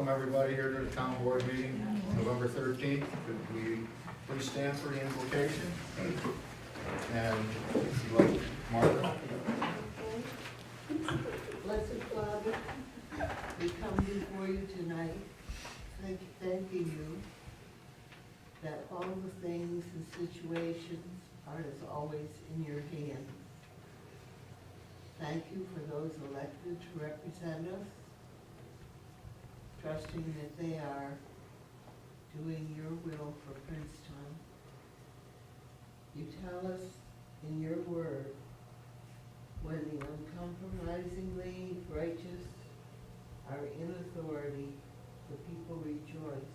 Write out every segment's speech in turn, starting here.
welcome everybody here to the town board meeting, November 13th. Could we please stand for the invocation? And Martha. Blessed Father, we come before you tonight, thanking you that all the things and situations are as always in your hand. Thank you for those elected to represent us, trusting that they are doing your will for Princetown. You tell us in your word, when the uncompromisingly righteous are in authority, the people rejoice.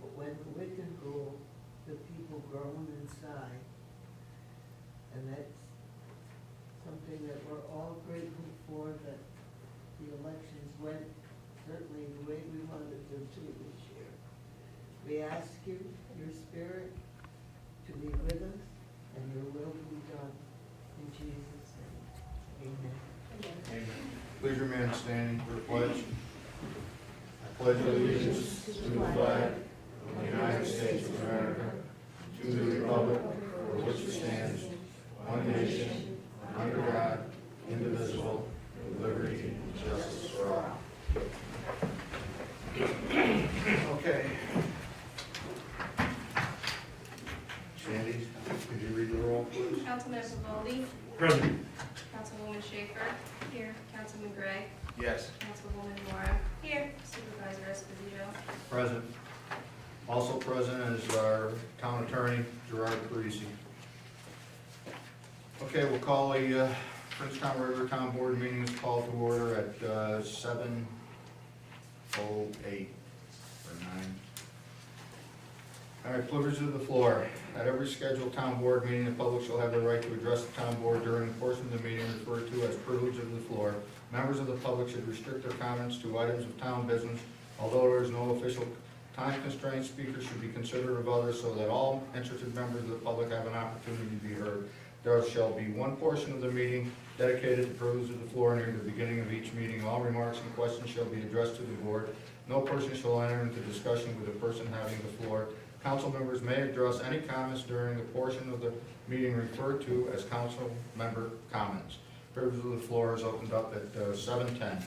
But when the wicked rule, the people groan and sigh. And that's something that we're all grateful for, that the elections went certainly the way we wanted them to this year. We ask you, your spirit, to be with us, and your will be done. In Jesus' name, amen. Amen. Please remain standing for the pledge. I pledge allegiance to the flag of the United States of America, to the republic for which it stands, one nation, under God, indivisible, with liberty and justice for all. Okay. Sandy, could you read the roll, please? Councilman Pavoldi? Present. Councilwoman Schaefer? Here. Councilman Gray? Yes. Councilwoman Mora? Here. Supervisor Esposito? Present. Also present is our town attorney, Gerard Parisi. Okay, we'll call the Princetown Regular Town Board meeting is called to order at 7:08 or 9. All right, privilege of the floor. At every scheduled town board meeting, the public shall have the right to address the town board during the portion of the meeting referred to as privilege of the floor. Members of the public should restrict their comments to items of town business. Although there is no official time constraint, speakers should be considerate of others so that all interested members of the public have an opportunity to be heard. There shall be one portion of the meeting dedicated to privilege of the floor near the beginning of each meeting. All remarks and questions shall be addressed to the board. No person shall enter into discussion with the person having the floor. Council members may address any comments during the portion of the meeting referred to as council member comments. Privilege of the floor is opened up at 7:10.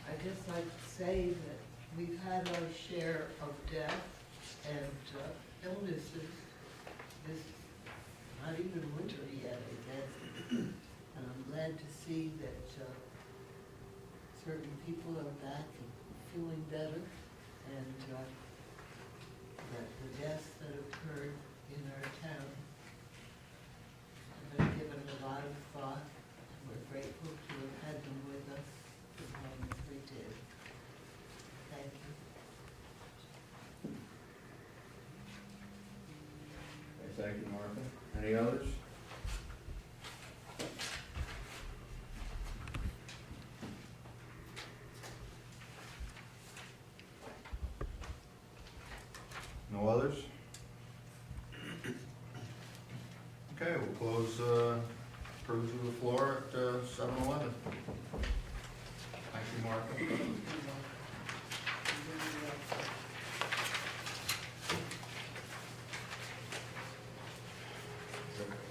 I'd just like to say that we've had our share of death and illnesses. This, not even winter yet, I guess. And I'm glad to see that certain people are back and feeling better, and that the deaths that occurred in our town have been given a lot of thought. We're grateful to have had them with us as long as we did. Thank you. Okay, thank you, Martha. Any others? No others? Okay, we'll close privilege of the floor at 7:11. Thank you, Martha.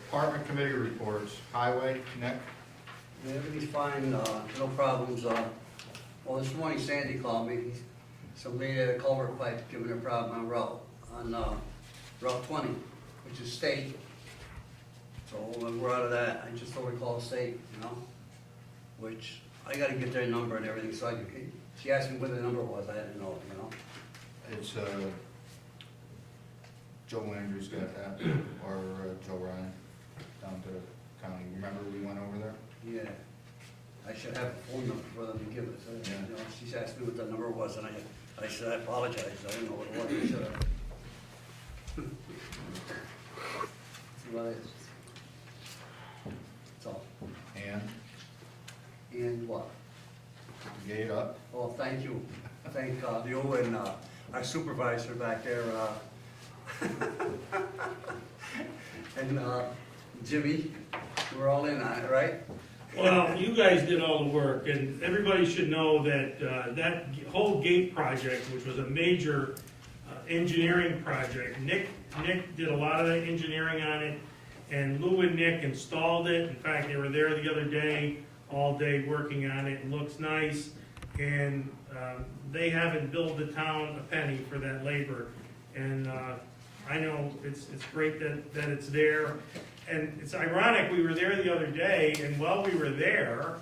Department committee reports. Highway, Nick? Everything's fine, no problems. Well, this morning Sandy called me. Somebody had a culvert pipe giving a problem on Route 20, which is state. So we're out of that. I just don't recall state, which I gotta get their number and everything, so she asked me what the number was. I didn't know, It's Joe Andrews got that, or Joe Ryan, down to the county. Remember we went over there? Yeah. I should have a phone number for them to give us. Yeah. She asked me what the number was, and I said, I apologize, I didn't know what it was. I should have. See what it is. That's all. And what? Put the gate up. Well, thank you. Thank you and our supervisor back there, and Jimmy. We're all in on it, right? Well, you guys did all the work, and everybody should know that that whole gate project, which was a major engineering project, Nick did a lot of the engineering on it, and Lou and Nick installed it. In fact, they were there the other day, all day working on it. It looks nice, and they haven't billed the town a penny for that labor. And I know it's great that it's there. And it's ironic, we were there the other day, and while we were there,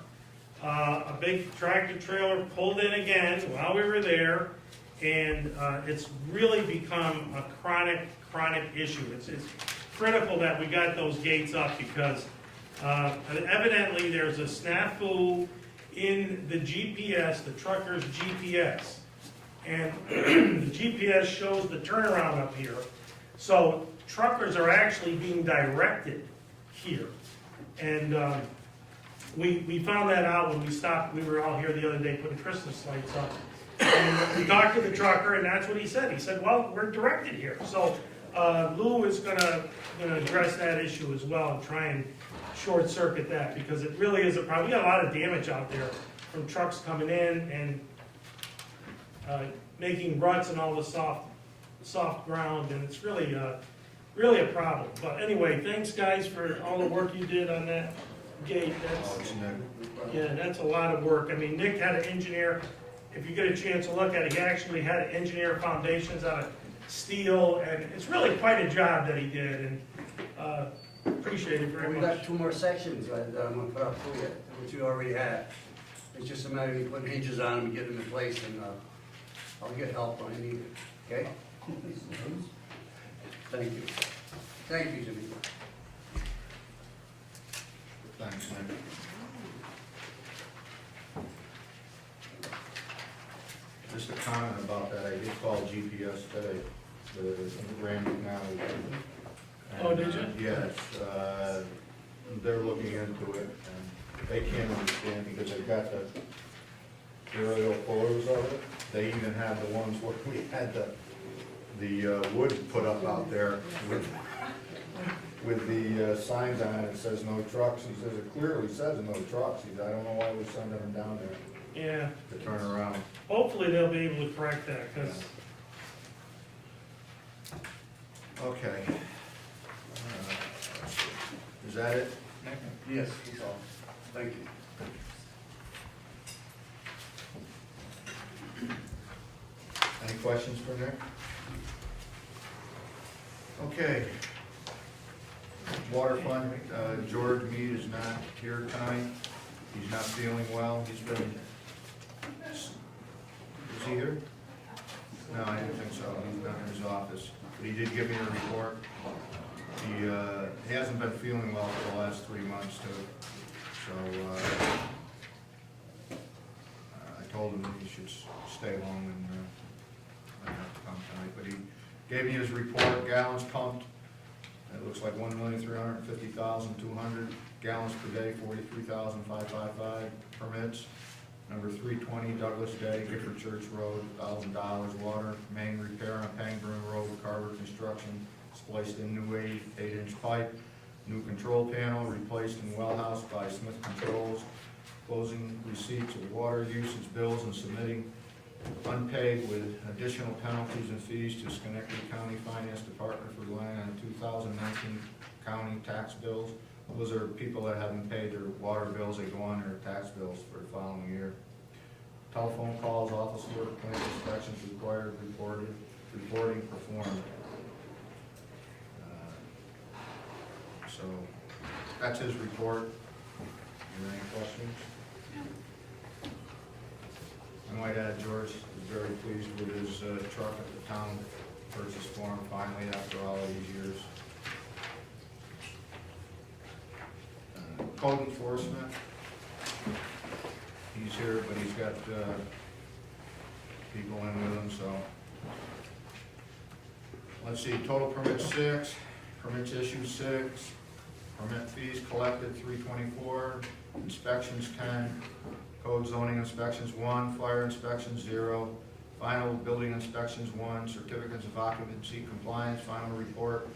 a big tractor trailer pulled in again while we were there, and it's really become a chronic issue. It's critical that we got those gates up, because evidently there's a snafu in the GPS, the trucker's GPS. And the GPS shows the turnaround up here. So truckers are actually being directed here. And we found that out when we stopped. We were all here the other day putting Christmas lights up. And we talked to the trucker, and that's what he said. He said, well, we're directed here. So Lou is gonna address that issue as well and try and short circuit that, because it really is a problem. We got a lot of damage out there from trucks coming in and making ruts in all the soft ground, and it's really a problem. But anyway, thanks guys for all the work you did on that gate. Yeah, that's a lot of work. I mean, Nick had an engineer. If you get a chance to look at it, he actually had to engineer foundations out of steel, and it's really quite a job that he did, and appreciate it very We much. got 2 more sections that I'm gonna put up for you, which you already had. It's just a matter of you putting hinges on them and getting them in place, and I'll get help when I need it, okay? Thank you. Thank you, Jimmy. Thanks, Nick. Just a comment about that, I did call GPS today, the Randy now. Oh, did you? Yes, they're looking into it, and they can't understand because they've got the aerial photos of it. They even have the ones where we had the wood put up out there with the signs on it, it says no trucks. He says it clearly says no trucks. He said, I don't know why we're sending them down there Yeah, to turn around. hopefully they'll be able to correct that, because Okay. Is that it? Yes, that's all. Thank you. Any questions for Nick? Okay. Water fund, George Mead is not here tonight. He's not feeling well. He's been, is he here? No, I didn't think so. He's not in his office. But he did give me a report. He hasn't been feeling well for the last 3 months too. So, I told him that he should stay home and, I have to come tonight. But he gave me his report, gallons pumped. It looks like 1,350,200 gallons per day, 43,555 permits. Number 320 Douglas Day, Gifford Church Road, $1,000 water. Main repair on Pangburn Road, Carver Construction, spliced in new 8-inch pipe. New control panel replaced in well house by Smith Controls. Closing receipts of water usage bills and submitting unpaid with additional penalties and fees to Schenectady County Finance Department for relying on 2019 county tax bills. Those are people that haven't paid their water bills, they go on their tax bills for the following year. Telephone calls, office work, plant inspections required, reporting performed. So, that's his report. Are there any questions? I might add, George is very pleased with his truck at the town purchase for him finally after all of these years. Code enforcement. He's here, but he's got people in with him, so. Let's see, total permits 6, permits issued 6, permit fees collected 324, inspections 10, code zoning inspections 1, fire inspections 0, final building inspections 1, certificates of occupancy compliance, final report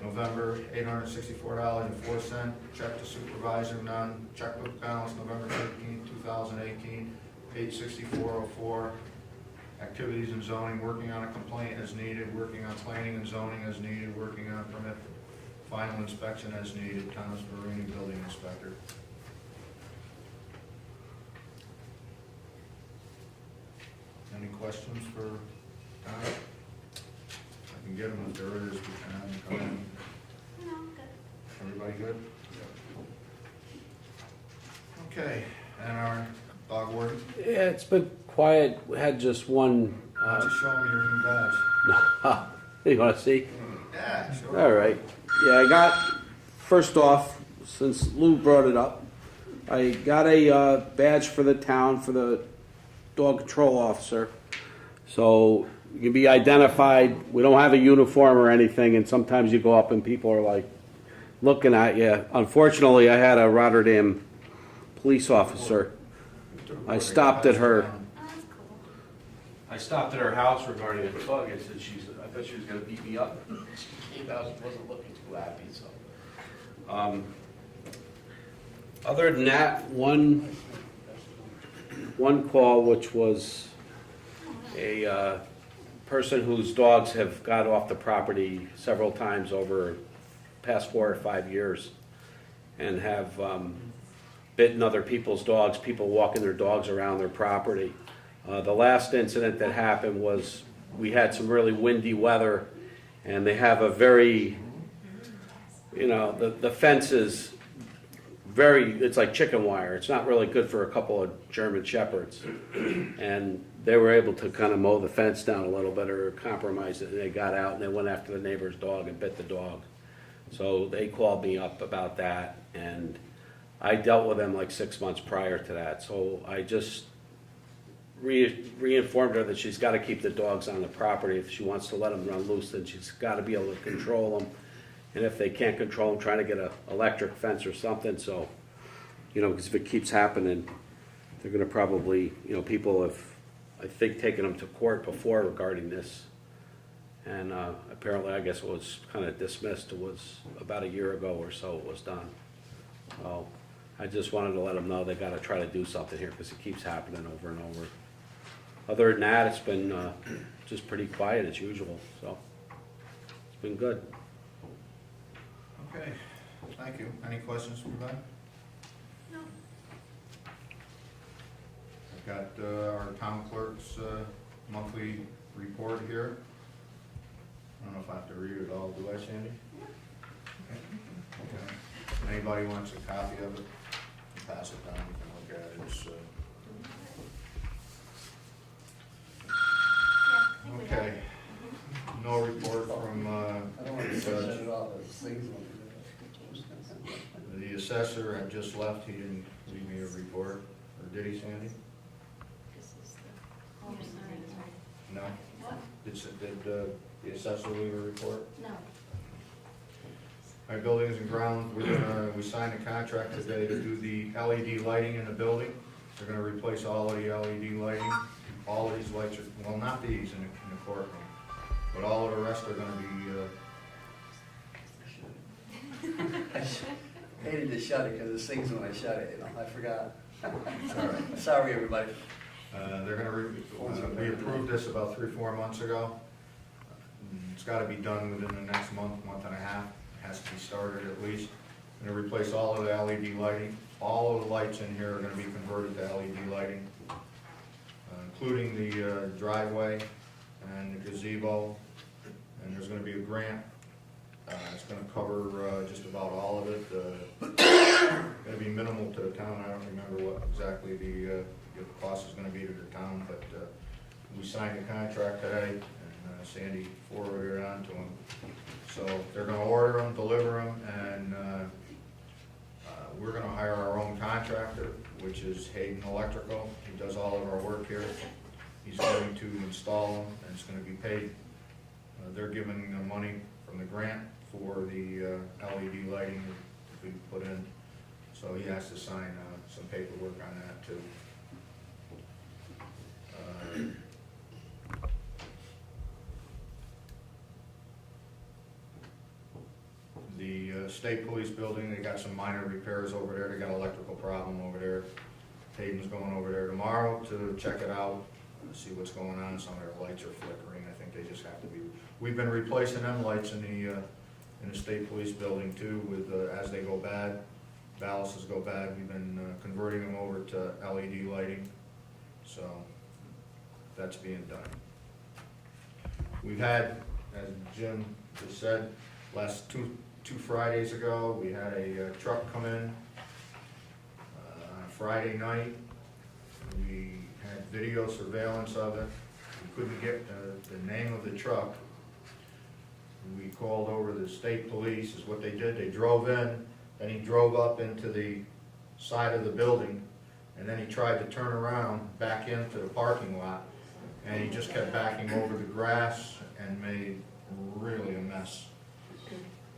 November, $864.04. Check to supervisor, none. Checkbook balance, November 13th, 2018, $864.04. Activities and zoning, working on a complaint as needed, working on planning and zoning as needed, working on permit final inspection as needed. Thomas Marini, building inspector. Any questions for Tom? I can get them if there is, we can have them come in. No, good. Everybody good? Okay, and our dog warden, Yeah, it's been quiet. We had just one. why don't you show them your new badge? You want to see? Yeah, sure. All right. Yeah, I got, first off, since Lou brought it up, I got a badge for the town for the dog control officer. So you can be identified. We don't have a uniform or anything, and sometimes you go up and people are like looking at you. Unfortunately, I had a Rotterdam police officer. I stopped at her. Oh, that's cool. I stopped at her house regarding a dog. I said I thought she was going to beat me up. She came out. She wasn't looking too happy. So, other than that, one call, which was a person whose dogs have got off the property several times over the past 4 or 5 years, and have bitten other people's dogs. People walking their dogs around their property. The last incident that happened was we had some really windy weather, and they have a very, the fence is it's like chicken wire. It's not really good for a couple of German shepherds. And they were able to kind of mow the fence down a little bit or compromise it, and they got out and they went after the neighbor's dog and bit the dog. So they called me up about that, and I dealt with them like 6 months prior to that. So I just re-informed her that she's got to keep the dogs on the property. If she wants to let them run loose, then she's got to be able to control them. And if they can't control them, trying to get an electric fence or something. So, because if it keeps happening, they're going to probably, people have, I think, taken them to court before regarding this. And apparently, I guess it was kind of dismissed. It was about a year ago or so it was done. So I just wanted to let them know they got to try to do something here because it keeps happening over and over. Other than that, it's been just pretty quiet as usual. So it's been good. Okay, thank you. Any questions from Ben? No. I've got our town clerk's monthly report here. I don't know if I have to read it all, do I, Sandy? Okay. Anybody wants a copy of it, pass it down, you can look at it. It's, Yeah, I think we got okay. it. No report from I don't want to set it off as things. the assessor. Had just left. He didn't leave me a report. Or did he, Sandy? This is the home sign, right? No? What? Did the assessor leave a report? No. Our buildings and grounds, we signed a contract today to do the LED lighting in the building. They're gonna replace all of the LED lighting. All of these lights are, well, not these in the courtroom, but all of the rest are gonna be, Hated to shut it because it sings when I shut it, I forgot. sorry. Sorry, everybody. They're gonna, we approved this about 3-4 months ago. It's gotta be done within the next month and a half. It has to be started at least. Gonna replace all of the LED lighting. All of the lights in here are gonna be converted to LED lighting, including the driveway and the gazebo. And there's gonna be a grant. It's gonna cover just about all of it. Gonna be minimal to the town. I don't remember what exactly the cost is gonna be to the town, but we signed the contract today, and Sandy forwarded it on to him. So they're gonna order them, deliver them, and we're gonna hire our own contractor, which is Hayden Electrical. He does all of our work here. He's going to install them, and it's gonna be paid. They're giving the money from the grant for the LED lighting that we put in. So he has to sign some paperwork on that too. state police building, they got some minor repairs over there, they got an electrical problem over there. Hayden's going over there tomorrow to check it out, see what's going on, some of their lights are flickering, I think they just have to be, we've been replacing them lights in the state police building too, with, as they go bad, ballasts go bad, we've been converting them over to LED lighting, so that's being done. We've had, as Jim just said, last two Fridays ago, we had a truck come in on a Friday night. We had video surveillance of it. We couldn't get the name of the truck. We called over the state police, is what they did. They drove in, then he drove up into the side of the building, and then he tried to turn around back into the parking lot, and he just kept backing over the grass and made really a mess.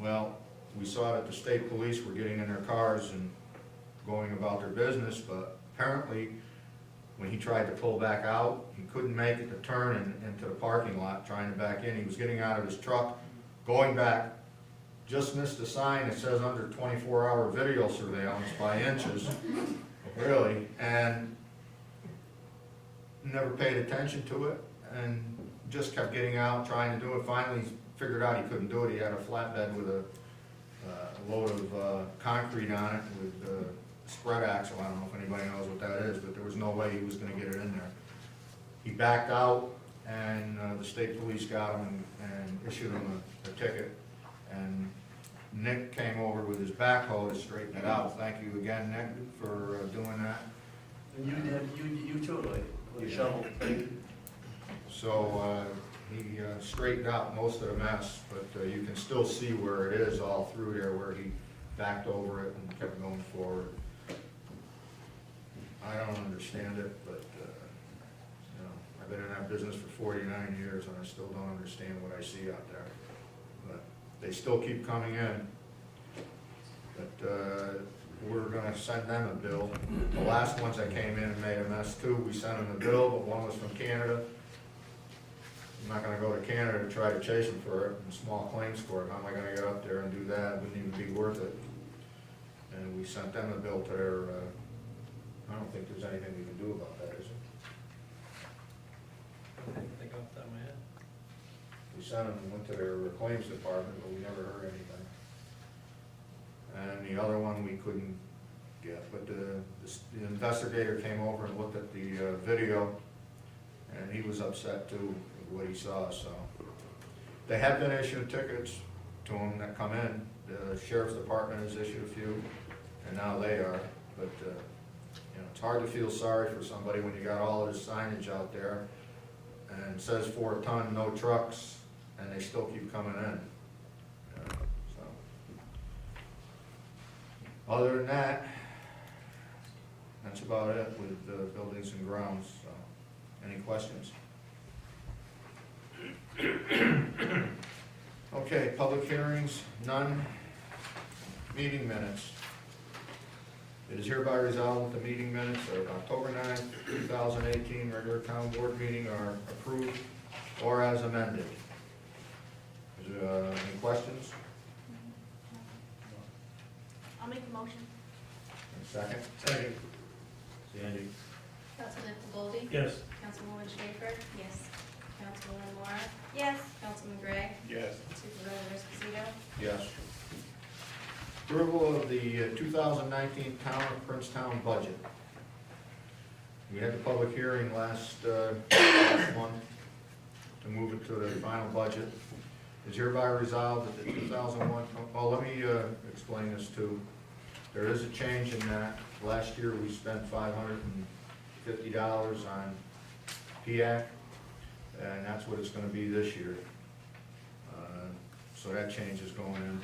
Well, we saw that the state police were getting in their cars and going about their business, but apparently when he tried to pull back out, he couldn't make it to turn into the parking lot trying to back in. He was getting out of his truck, going back, just missed a sign that says under 24-hour video surveillance by inches, really, and never paid attention to it, and just kept getting out, trying to do it. Finally, he figured out he couldn't do it. He had a flatbed with a load of concrete on it with spread axle. I don't know if anybody knows what that is, but there was no way he was gonna get it in there. He backed out, and the state police got him and issued him a ticket. And Nick came over with his backhoe to straighten it out. Thank you again, Nick, for doing that. And you too, like, with a shovel. So he straightened out most of the mess, but you can still see where it is all through there, where he backed over it and kept going forward. I don't understand it, but you know, I've been in that business for 49 years and I still don't understand what I see out there. But they still keep coming in. But we're gonna send them a bill. The last ones that came in and made a mess too, we sent them a bill, but one was from Canada. I'm not gonna go to Canada to try to chase them for it in small claims court. How am I gonna get up there and do that? It wouldn't even be worth it. And we sent them a bill to their, I don't think there's anything we can do about that, is there? I think off the top of my head. We sent them and went to their claims department, but we never heard anything. And the other one we couldn't get, but the investigator came over and looked at the video, and he was upset too with what he saw, so. They have been issuing tickets to them that come in. The sheriff's department has issued a few, and now they are, but, you know, it's hard to feel sorry for somebody when you got all this signage out there, and it says 4 ton, no trucks, and they still keep coming in. So, other than that, that's about it with the buildings and grounds, so, any questions? Okay, public hearings, none. Meeting minutes. It is hereby resolved that the meeting minutes of October 9th, 2018, regular town board meeting are approved or as amended. Is there any questions? I'll make a motion. Second? Second. Sandy? Councilman Goldie? Yes. Councilwoman Schaefer? Yes. Councilwoman Mora? Yes. Councilman Gray? Yes. Supervisor Esposito? Yes. Approval of the 2019 Town of Princetown budget. We had the public hearing last month to move it to the final budget. Is hereby resolved that the 2001, oh, let me explain this too. There is a change in that. Last year, we spent $550 on PAC, and that's what it's gonna be this year. So that change is going in.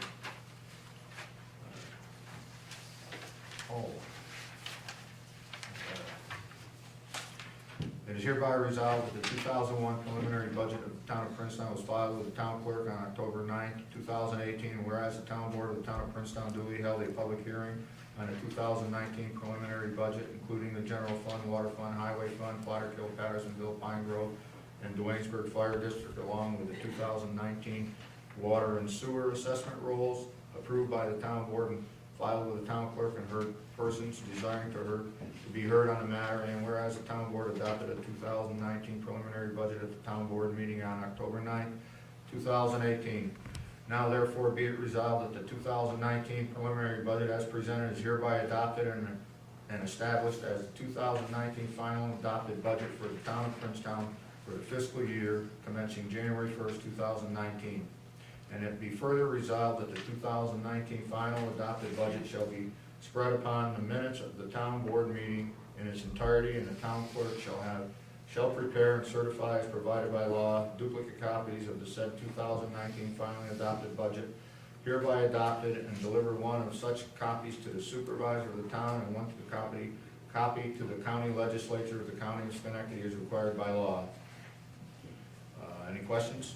It is hereby resolved that the 2001 preliminary budget of the Town of Princetown was filed with the Town Clerk on October 9th, 2018, and whereas the Town Board of the Town of Princetown duly held a public hearing on the 2019 preliminary budget, including the General Fund, Water Fund, Highway Fund, Platterkill, Pattersonville, Pine Grove, and Duanesburg Fire District, along with the 2019 Water and Sewer Assessment Rolls, approved by the town board and filed with the town clerk and heard persons desiring to be heard on the matter, and whereas the town board adopted a 2019 preliminary budget at the town board meeting on October 9, 2018. Now therefore be it resolved that the 2019 preliminary budget as presented is hereby adopted and established as the 2019 final adopted budget for the town of Princetown for the fiscal year commencing January 1st, 2019. And it be further resolved that the 2019 final adopted budget shall be spread upon the minutes of the town board meeting in its entirety, and the town clerk shall prepare and certify as provided by law duplicate copies of the said 2019 finally adopted budget, hereby adopted, and deliver one of such copies to the supervisor of the town and one to the copy to the county legislature of the county of Schenectady as required by law. Any questions?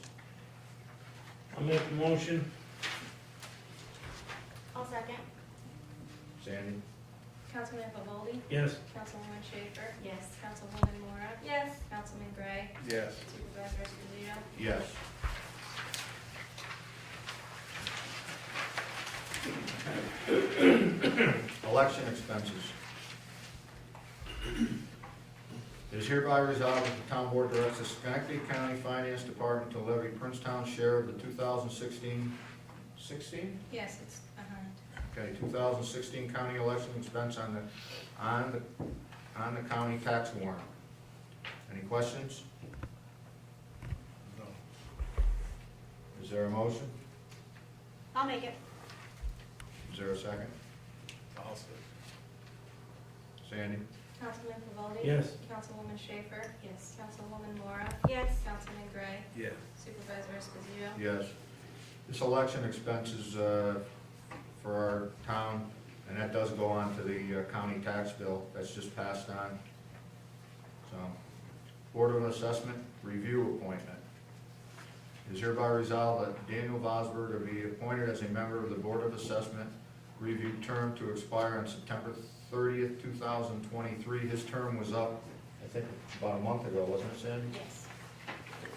I'll make the motion. I'll second. Sandy? Councilman Pavoldi? Yes. Councilwoman Schaefer? Yes. Councilwoman Mora? Yes. Councilman Gray? Yes. Supervisor Esposito? Yes. Election expenses. It is hereby resolved that the town board directs the Schenectady County Finance Department to levy Princetown's share of the 2016, Yes, it's behind. Okay, 2016 county election expense on the county tax warrant. Any questions? No. Is there a motion? I'll make it. Is there a second? I'll say. Sandy? Councilman Pavoldi? Yes. Councilwoman Schaefer? Yes. Councilwoman Mora? Yes. Councilman Gray? Yes. Supervisor Esposito? Yes. This election expense is for our town, and that does go on to the county tax bill that's just passed on. So, Board of Assessment Review Appointment. It is hereby resolved that Daniel Vosberg to be appointed as a member of the Board of Assessment Review term to expire on September 30th, 2023. His term was up, I think, about a month ago, wasn't it, Sandy? Yes.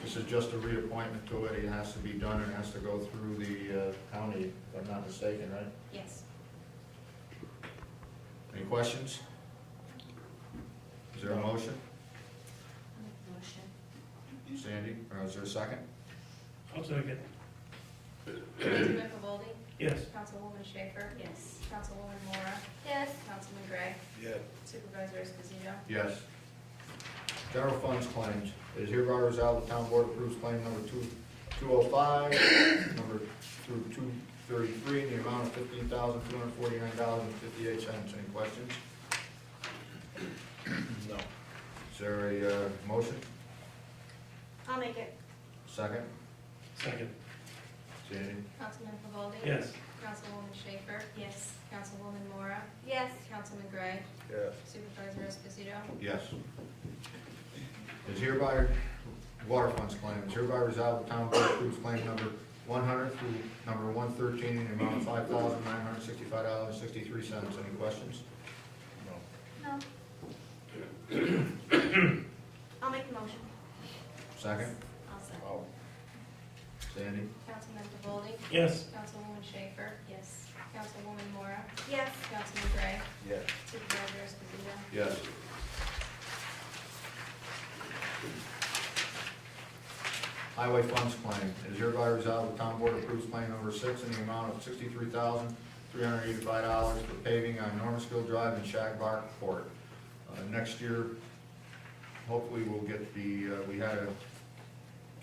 This is just a reappointment to it. It has to be done, and it has to go through the county, if I'm not mistaken, right? Yes. Any questions? Is there a motion? I'll make the motion. Sandy, or is there a second? I'll second. Councilman Pavoldi? Yes. Councilwoman Schaefer? Yes. Councilwoman Mora? Yes. Councilman Gray? Yes. Supervisor Esposito? Yes. General funds claims. It is hereby resolved the town board approves claim number 205, number through 233, in the amount of $15,249.58. Any questions? No. Is there a motion? I'll make it. Second? Second. Sandy? Councilman Pavoldi? Yes. Councilwoman Schaefer? Yes. Councilwoman Mora? Yes. Councilman Gray? Yes. Supervisor Esposito? Yes. Is hereby, water funds claim, is hereby resolved the town board approves claim number 100 through number 113 in the amount of $5,965.63. Any questions? No. No. I'll make the motion. Second? I'll second. Oh. Sandy? Councilman Pavoldi? Yes. Councilwoman Schaefer? Yes. Councilwoman Mora? Yes. Councilman Gray? Yes. Supervisor Esposito? Yes. Highway funds claim, it is hereby resolved the town board approves claim number 6 in the amount of $63,385 for paving on Normanville Drive and Shagbark Court. Next year, hopefully we'll get the,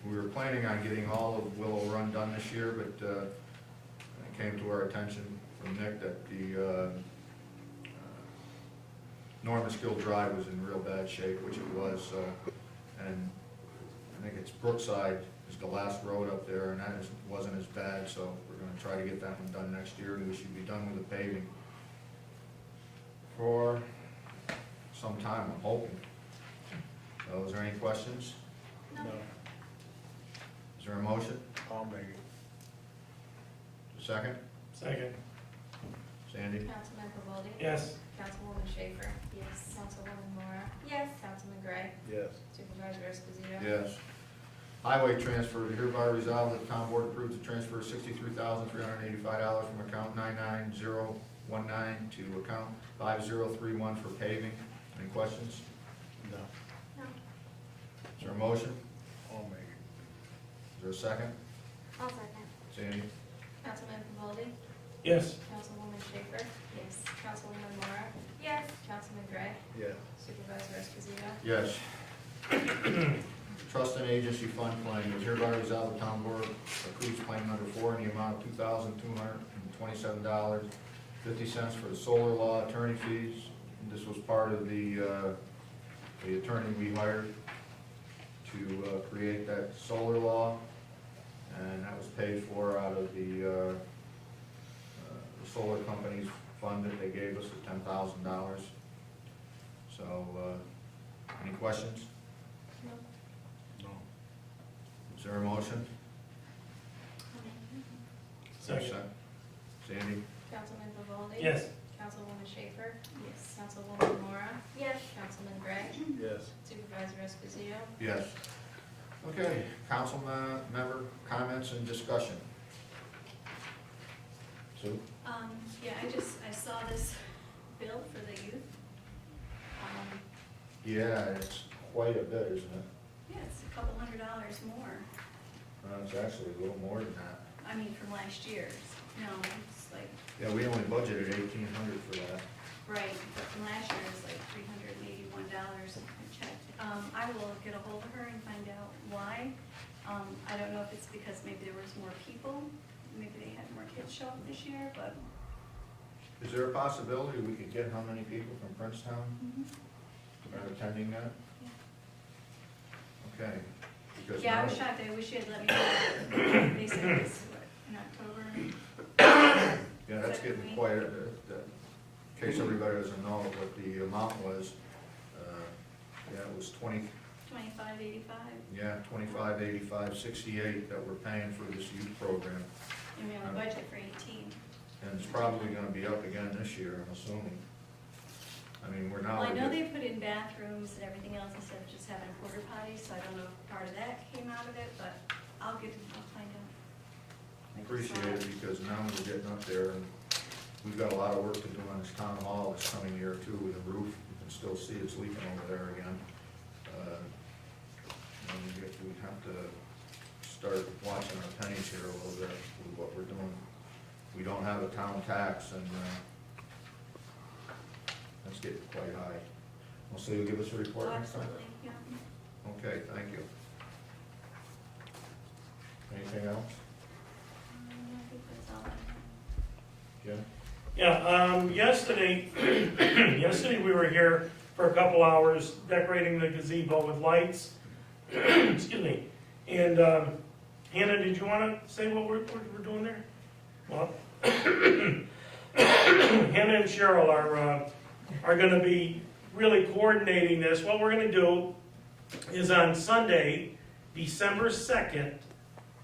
we were planning on getting all of Willow Run done this year, but it came to our attention from Nick that the Normanville Drive was in real bad shape, which it was, and I think it's Brookside is the last road up there, and wasn't as bad, so we're gonna try to get that one done next year, and we should be done with the paving for some time, I'm hoping. So, is there any questions? No. Is there a motion? I'll make it. Second? Second. Sandy? Councilman Pavoldi? Yes. Councilwoman Schaefer? Yes. Councilwoman Mora? Yes. Councilman Gray? Yes. Supervisor Esposito? Yes. Highway transfer, hereby resolved that the town board approves the transfer of $63,385 from account 99019 to account 5031 for paving. Any questions? No. No. Is there a motion? I'll make it. Is there a second? I'll second. Sandy? Councilman Pavoldi? Yes. Councilwoman Schaefer? Yes. Councilwoman Mora? Yes. Councilman Gray? Yeah. Supervisor Esposito? Yes. Trust and agency fund claim, is hereby resolved the town board approves claim number 4 in the amount of $2,227.50 for the solar law attorney fees. This was part of the attorney we hired to create that solar law, and that was paid for out of the solar company's fund that they gave us at $10,000. So, any questions? No. No. Is there a motion? Second. Sandy? Councilman Pavoldi? Yes. Councilwoman Schaefer? Yes. Councilwoman Mora? Yes. Councilman Gray? Yes. Supervisor Esposito? Yes. Okay, council member comments and discussion. Sue? Yeah, I saw this bill for the youth. Yeah, it's quite a bit, isn't it? Yeah, it's a couple $100 more, It's actually a little more than that. I mean, from last year's. No, it's like, Yeah, we only budgeted $1,800 for that. right, but from last year it's like $381, I checked. I will get a hold of her and find out why. I don't know if it's because maybe there was more people, maybe they had more kids show up this year, but. Is there a possibility we could get how many people from Princetown are attending that? Yeah. Okay. Because Yeah, I now- was shocked, I wish you had let me know. They said it was, what, in October? Yeah, that's getting quite, in case everybody doesn't know what the amount was, yeah, it was 2585, $25.85.68 that we're paying for this youth program. and we have a budget for 18. And it's probably gonna be up again this year, I'm assuming. I mean, we're now. Well, I know they put in bathrooms and everything else instead of just having porta potties, so I don't know if part of that came out of it, but I'll find out. Appreciate it, because now we're getting up there, and we've got a lot of work to do on this town hall this coming year too, with the roof. You can still see it's leaking over there again. And we have to start watching our pennies here a little bit with what we're doing. We don't have a town tax, and that's getting quite high. We'll see, you'll give us a report next time? Absolutely, yeah. Okay, thank you. Anything else? I think that's all I have. Jim? Yeah, yesterday we were here for a couple hours decorating the gazebo with lights. Excuse me. And Hannah, did you want to say what we're doing there? Well, Hannah and Cheryl are going to be really coordinating this. What we're going to do is on Sunday, December 2nd,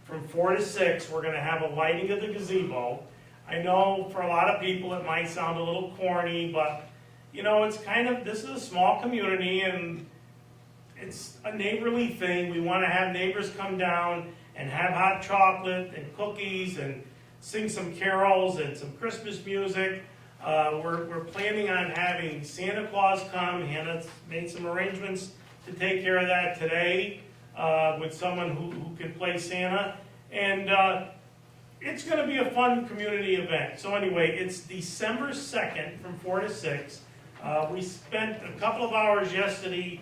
from 4 to 6, we're going to have a lighting of the gazebo. I know for a lot of people it might sound a little corny, but you know, it's kind of, this is a small community and it's a neighborly thing. We want to have neighbors come down and have hot chocolate and cookies and sing some carols and some Christmas music. We're planning on having Santa Claus come. Hannah's made some arrangements to take care of that today with someone who can play Santa. And it's going to be a fun community event. So anyway, it's December 2nd from 4 to 6. We spent a couple of hours yesterday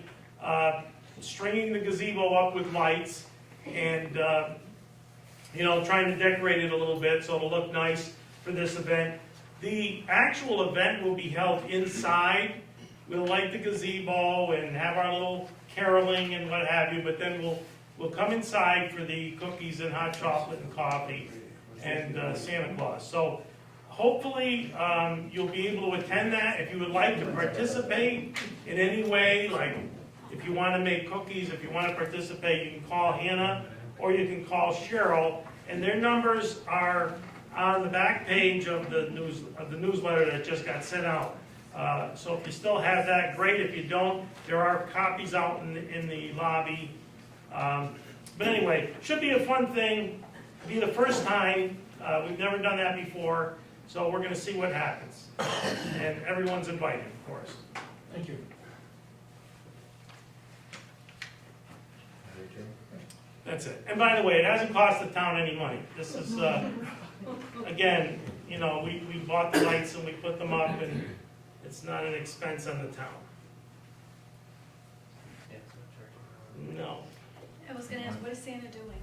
stringing the gazebo up with lights and you know, trying to decorate it a little bit so it'll look nice for this event. The actual event will be held inside. We'll light the gazebo and have our little caroling and what have you, but then we'll come inside for the cookies and hot chocolate and coffee and Santa Claus. So hopefully you'll be able to attend that. If you would like to participate in any way, like if you want to make cookies, if you want to participate, you can call Hannah or you can call Cheryl, and their numbers are on the back page of the newsletter that just got sent out. So if you still have that, great. If you don't, there are copies out in the lobby. But But anyway, should be a fun thing, be the first time, we've never done that before, so we're gonna see what happens. And everyone's invited, of course. Thank you. That's it. And by the way, it hasn't cost the town any money. This is, again, you know, we bought the lights and we put them up, and it's not an expense on the town. No. I was gonna ask, what is Santa doing?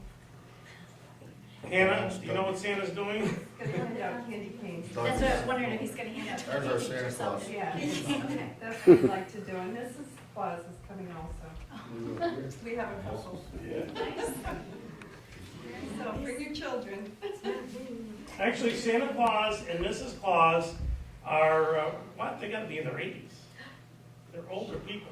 Hannah, do you know what Santa's doing? Gonna hand out candy canes. That's what I was wondering, if he's gonna hand out. There's our candy Santa or something. Claus. Yeah, Okay. that's what we like to do, and Mrs. Claus is coming also. We have a couple, Nice. so bring your children. Actually, Santa Claus and Mrs. Claus are, what, they gotta be in their 80s. They're older people.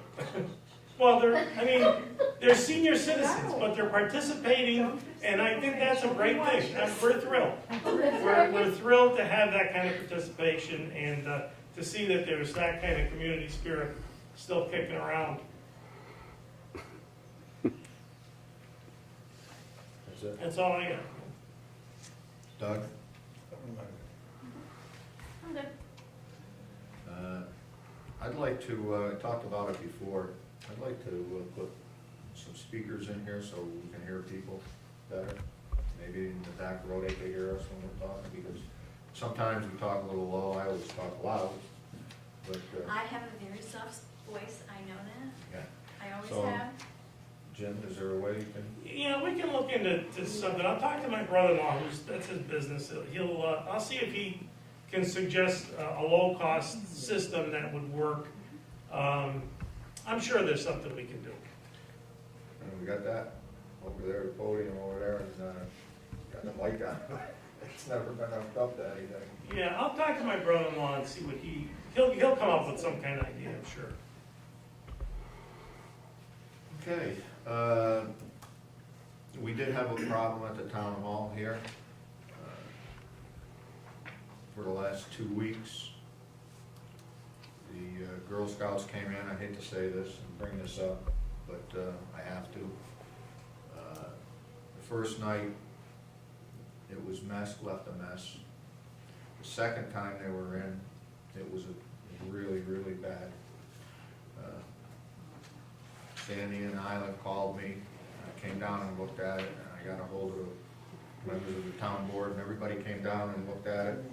Well, they're senior citizens, but they're participating, and I think that's a great thing. We're thrilled. We're thrilled to have that kind of participation, and to see that there's that kind of community spirit still kicking around. That's it. That's all I got. Doug? I'm good. I'd like to, I talked about it before, I'd like to put some speakers in here so we can hear people better. Maybe in the back row they can hear us when we're talking, because sometimes we talk a little low, I always talk loud, but, I have a very soft voice, I know that. yeah. I always So- have. Jim, is there a way you can? Yeah, we can look into something. I'll talk to my brother-in-law, that's his business. I'll see if he can suggest a low-cost system that would work. I'm sure there's something we can do. We got that over there, the podium over there, and, got the mic on. It's never been hooked up to anything. Yeah, I'll talk to my brother-in-law and see what he'll come up with some kind of idea, I'm sure. Okay, we did have a problem at the town hall here for the last 2 weeks. The Girl Scouts came in, I hate to say this and bring this up, but I have to. The first night, it was mess, left a mess. The second time they were in, it was really, really bad. Sandy and Isla called me, I came down and looked at it, and I got a hold of the members of the town board, and everybody came down and looked at it,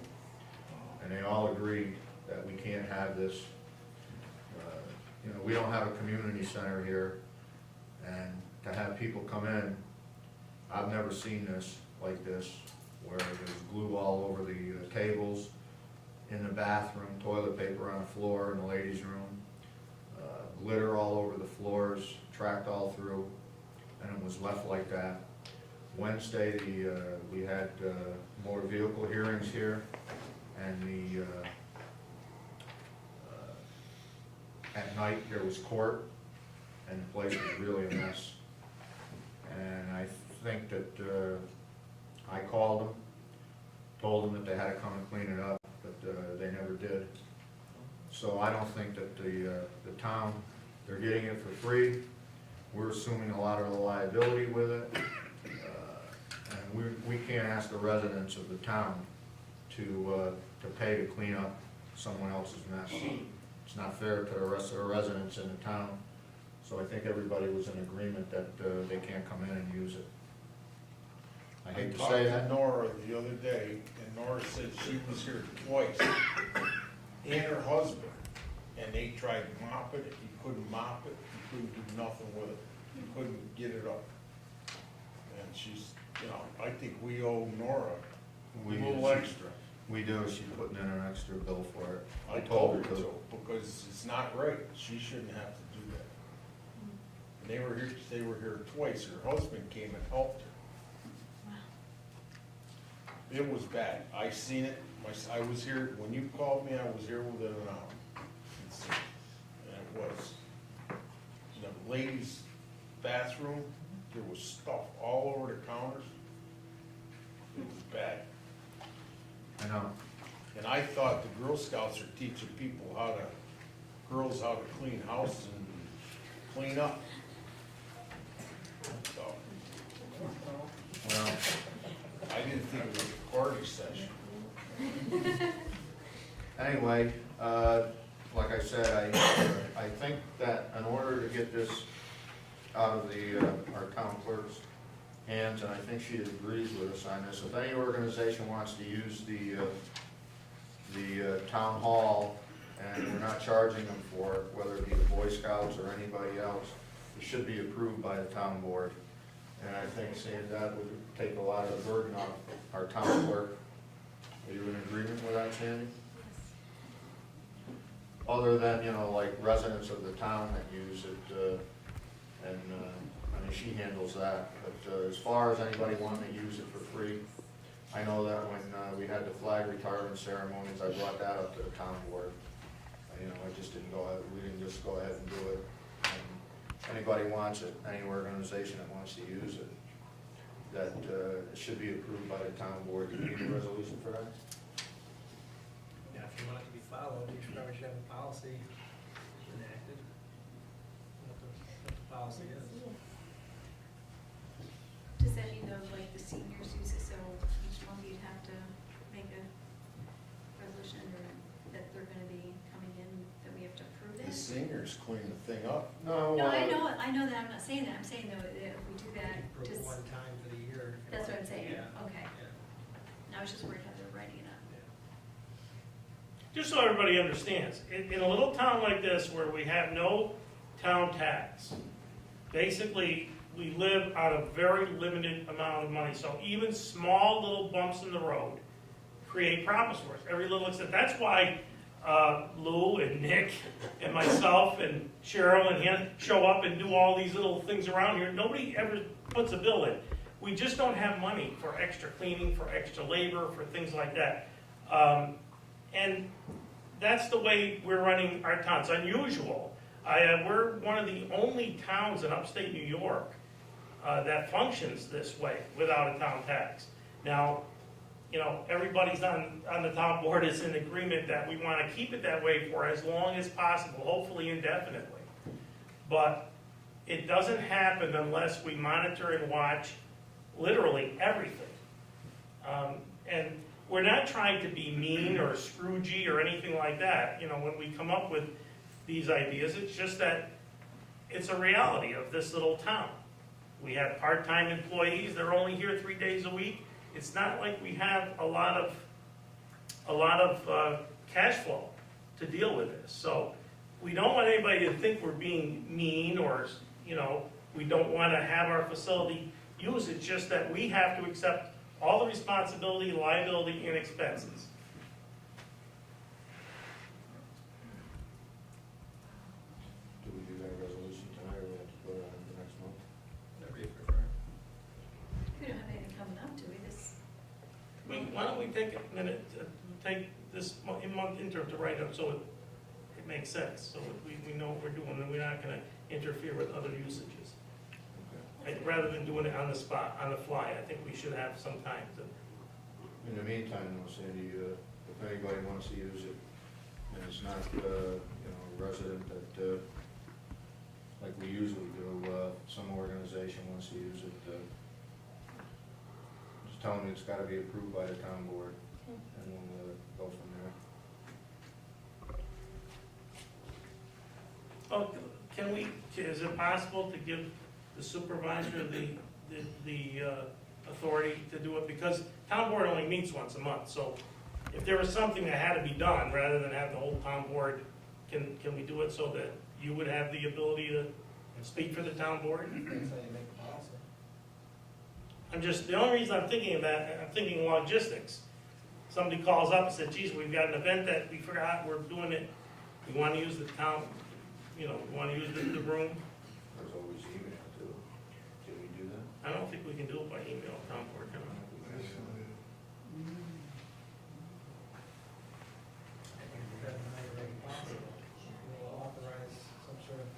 and they all agreed that we can't have this. You know, we don't have a community center here, and to have people come in, I've never seen this like this, where there's glue all over the tables, in the bathroom, toilet paper on the floor in the ladies' room, glitter all over the floors, tracked all through, and it was left like that. Wednesday, we had motor vehicle hearings here, and at night there was court, and the place was really a mess. And I think that I called them, told them that they had to come and clean it up, but they never did. So I don't think that the town, they're getting it for free. We're assuming a lot of the liability with it. And we can't ask the residents of the town to pay to clean up someone else's mess. It's not fair to the rest of the residents in the town. So I think everybody was in agreement that they can't come in and use it. I hate to say that. I talked to Nora the other day, and Nora said she was here twice, and her husband, and they tried to mop it, he couldn't mop it, he couldn't do nothing with it, he couldn't get it up. And she's, you know, I think we owe Nora a little extra. We do, she's putting in an extra bill for it. I told her to, because it's not right, she shouldn't have to do that. And they were here twice, her husband came and helped her. It was bad, I seen it, I was here, when you called me, I was here within an hour. And it was, in the ladies' bathroom, there was stuff all over the counters. It was bad. I know. And I thought the Girl Scouts are teaching people girls how to clean houses and clean up. So, session. Anyway, like I said, I think that in order to get this out of our town clerk's hands, and I think she agrees with us on this, if any organization wants to use the town hall, and we're not charging them for it, whether it be the Boy Scouts or anybody else, it should be approved by the town board. And I think seeing that would take a lot of the burden off our town clerk. Are you in agreement with that, Sandy? Other than, you know, like residents of the town that use it, and, I mean, she handles that. But as far as anybody wanting to use it for free, I know that when we had the flag retirement ceremonies, I brought that up to the town board. You know, we didn't just go ahead and do it. And anybody wants it, any organization that wants to use it, that it should be approved by the town board. Do you need a resolution for that? Yeah, if you want it to be followed, you should probably have a policy enacted. What the policy is. Does that mean though, like the seniors use it, so each one you'd have to make a resolution or that they're gonna be coming in, that we have to approve The it? seniors clean the thing up. No. No, I know that, I'm not saying that, I'm saying though, that if we do that, Approve it just, one time for the year. that's what I'm saying, Yeah. okay. Yeah. I was just worried how they're writing it up. Just so everybody understands, in a little town like this where we have no town tax, basically, we live on a very limited amount of money. So even small little bumps in the road create problems for us. Every little extent. That's why Lou and Nick and myself and Cheryl and him show up and do all these little things around here. Nobody ever puts a bill in. We just don't have money for extra cleaning, for extra labor, for things like that. And that's the way we're running our town. It's unusual. We're one of the only towns in upstate New York that functions this way without a town tax. Now, you know, everybody's on the town board is in agreement that we want to keep it that way for as long as possible, hopefully indefinitely. But it doesn't happen unless we monitor and watch literally everything. And we're not trying to be mean or Scroogey or anything like that. You know, when we come up with these ideas, it's just that it's a reality of this little town. We have part-time employees, they're only here 3 days a week. It's not like we have a lot of cash flow to deal with this. So we don't want anybody to think we're being mean or, you know, we don't want to have our facility used. It's just that we have to accept all the responsibility, liability, and expenses. Do we do that resolution tonight, or we have to put it on the next month? Whatever you prefer. We don't have anything coming up, do we? Why don't we take a minute, take this month interim to write up so it makes sense, so we know what we're doing and we're not going to interfere with other usages. Rather than doing it on the spot, on the fly, I think we should have some time to. In the meantime, though, Sandy, if anybody wants to use it, and it's not, you know, a resident that, like we usually do, some organization wants to use it, just tell them it's gotta be approved by the town board, and we'll, go from there. Oh, can we, is it possible to give the supervisor the authority to do it? Because town board only meets once a month, so if there was something that had to be done, rather than have the whole town board, can we do it so that you would have the ability to speak for the town board? That's how you make the policy. I'm just, the only reason I'm thinking of that, I'm thinking logistics. Somebody calls up and says, geez, we've got an event that we forgot, we're doing it, we want to use the town, you know, we want to use the room. There's always email too. Can we do that? I don't think we can do it by email, town board, can we? I think we have to make it possible. We'll authorize some sort of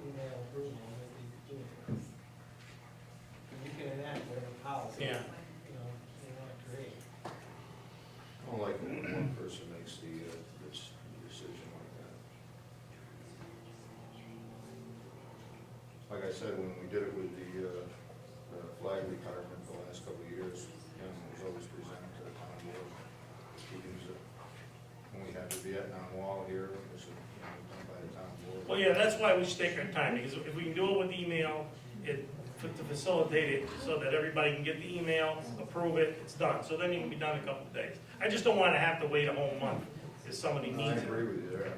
email approval, maybe you could do it. And you can enact whatever policy, Yeah. you know, you want to create. I don't like when one person makes the decision like that. Like I said, when we did it with the flag retirement the last couple of years, it was always presented to the town board. here, or should, done by the town board? Well, yeah, that's why we should take our time, because if we can do it with email, to facilitate it, so that everybody can get the email, approve it, it's done. So then it can be done in a couple of days. I just don't wanna have to wait a whole month if somebody I needs it. agree with you there.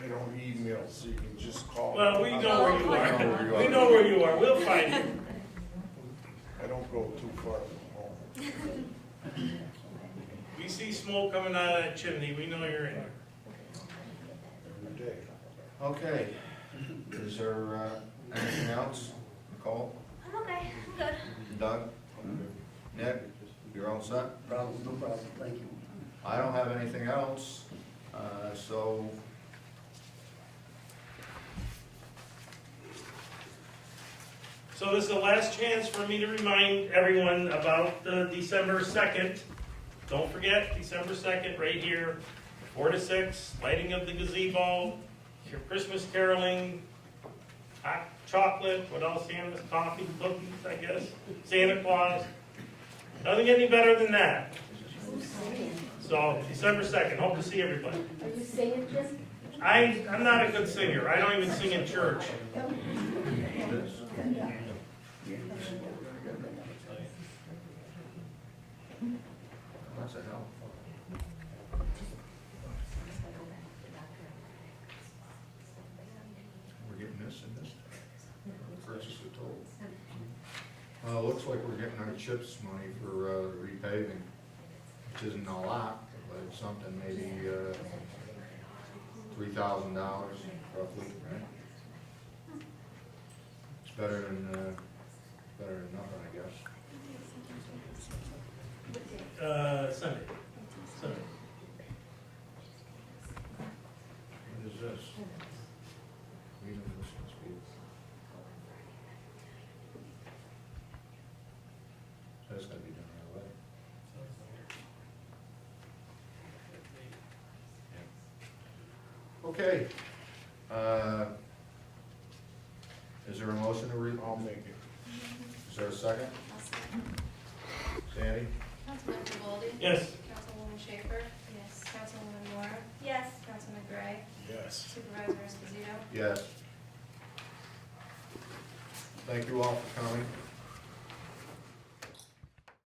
I don't email, so you can just call. Well, we know where you I know where you are. We are. know where you are. We'll find you. I don't go too far from home. We see smoke coming out of that chimney. We know you're in there. Every day. Okay, is there, anything else? Nicole, I'm okay, I'm good. Doug, Nick, you're all set? Problem, no problem, thank you. I don't have anything else, so. So this is the last chance for me to remind everyone about December 2nd. Don't forget, December 2nd, right here, 4 to 6, lighting of the gazebo, your Christmas caroling, hot chocolate, what else, Santa's coffee, cookies, I guess, Santa Claus. Doesn't get any better than that. So, December 2nd, hope to see everybody. Are you singing, Jim? I'm not a good singer, I don't even sing in church. What's the hell? We're getting this and this. Purchase of total. Well, it looks like we're getting our CHIPS money for repaving, which isn't a lot, but it's something, maybe $3,000 roughly, right? It's better than nothing, I guess. Sunday. What is this? Reason for this must be. That's gotta be done right away. Okay. Is there a motion to I'll make it. is there a second? I'll second. Sandy? Councilmember Goldie? Yes. Councilwoman Schaefer? Yes. Councilwoman Mora? Yes. Councilman Gray? Yes. Supervisor Esposito? Yes. Thank you all for coming.